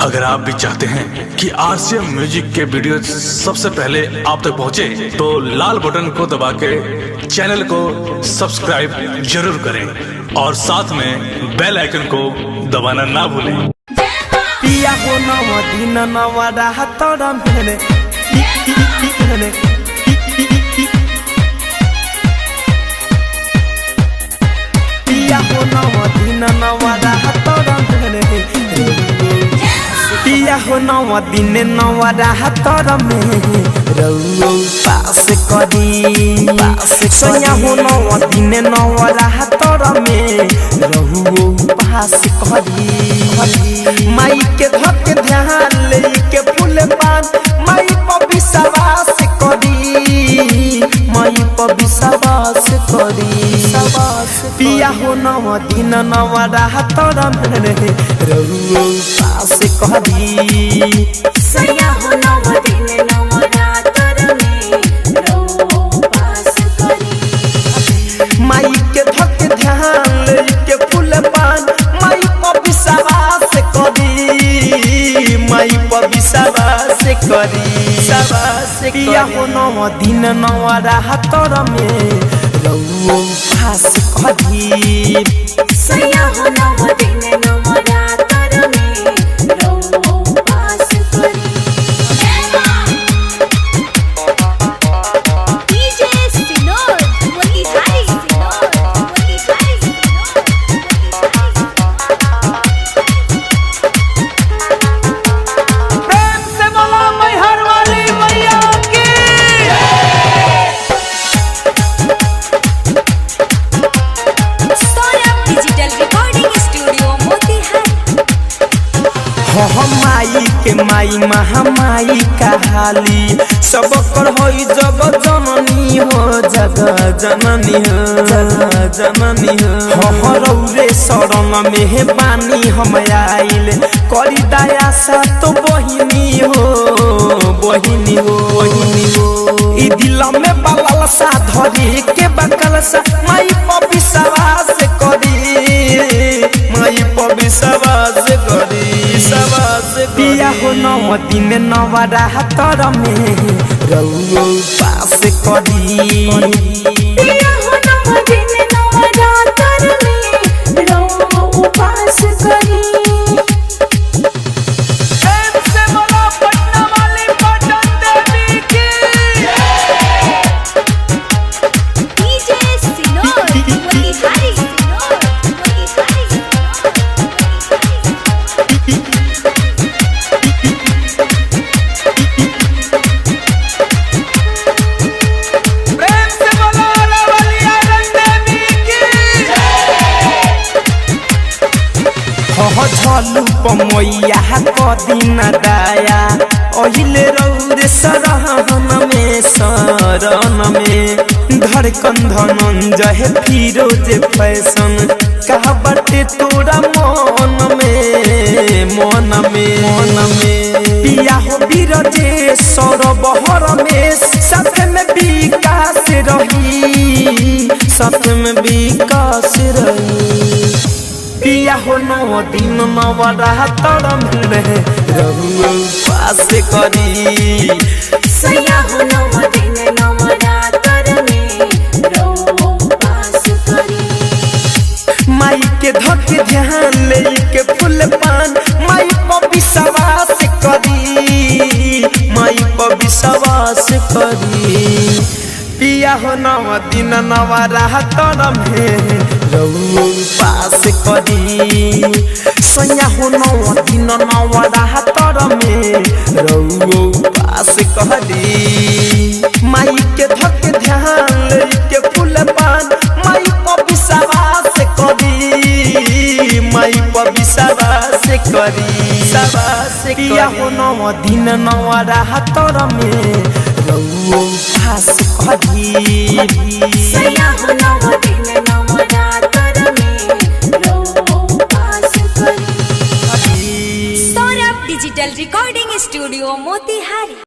अगर आप भी चाहते हैं कि आरसीएम म्यूजिक के वीडियो सबसे पहले आप तक पहुंचे, तो लाल बटन को दबा के चैनल को सब्सक्राइब जरूर करें और साथ में बेल आइकन को दबाना ना भूलें। पिया हो नवा दिन नवा राहत मेरे पिया हो नवा दिन नवा राहत मेरे पिया हो नवा दिन नवा राहत में रउआ पास करी सैया हो नवा दिन नवा राहत में रउआ पास करी माई के धक ध्यान ले के फूल पान माई पर विश्वास करी माई पर विश्वास करी पिया हो नवा दिन नवा राहत में रउआ पास करी सैया हो नवा दिन नवा रात में रउआ पास करी माई के धक ध्यान ले के फूल पान माई पर विश्वास करी माई पर विश्वास करी पिया हो नवा दिन नवा राहत में रउआ पास करी सैया हो नवा दिन नवा रात में रउआ पास करी डीजे सिनोर वली हाई प्रेम से बोला मैहर वाली मैया की Sonam digital recording studio Motihari माई के माई महामाई कहाली सब कर होई जग जननी हो जग जननी हो रौरे शरण में बानी हम आइल करी दया सा तो बहिनी हो ई दिल में बलल सा धरी के बकल सा माई पर विश्वास करी माई पर विश्वास करी पिया हो नवा दिन नवा राहत में रउआ पास करी पिया हो नवा दिन नवा रात में रउआ पास करी डीजे सिनोर वली हाई झलू पमैया कदिन दाया ओहिले रौरे शरण में धड़कन धनंजय फिरोज फैशन कहा बटे तोरा मन में पिया हो बीरजे सौरभर में साथ में विकास रही पिया हो नवा दिन नवा राहत में रउआ पास करी सैया हो नवा दिन नवा रात में रउआ पास करी माई के धक ध्यान ले के फूल पान माई पर विश्वास करी माई पर विश्वास करी पिया हो नवा दिन नवा राहत में रउआ पास करी सैया हो नवा दिन नवा राहत में रउआ पास करी माई के धक ध्यान ले के फूल पान माई पर विश्वास करी माई पर विश्वास करी पिया हो नवा दिन नवा राहत में रउआ पास करी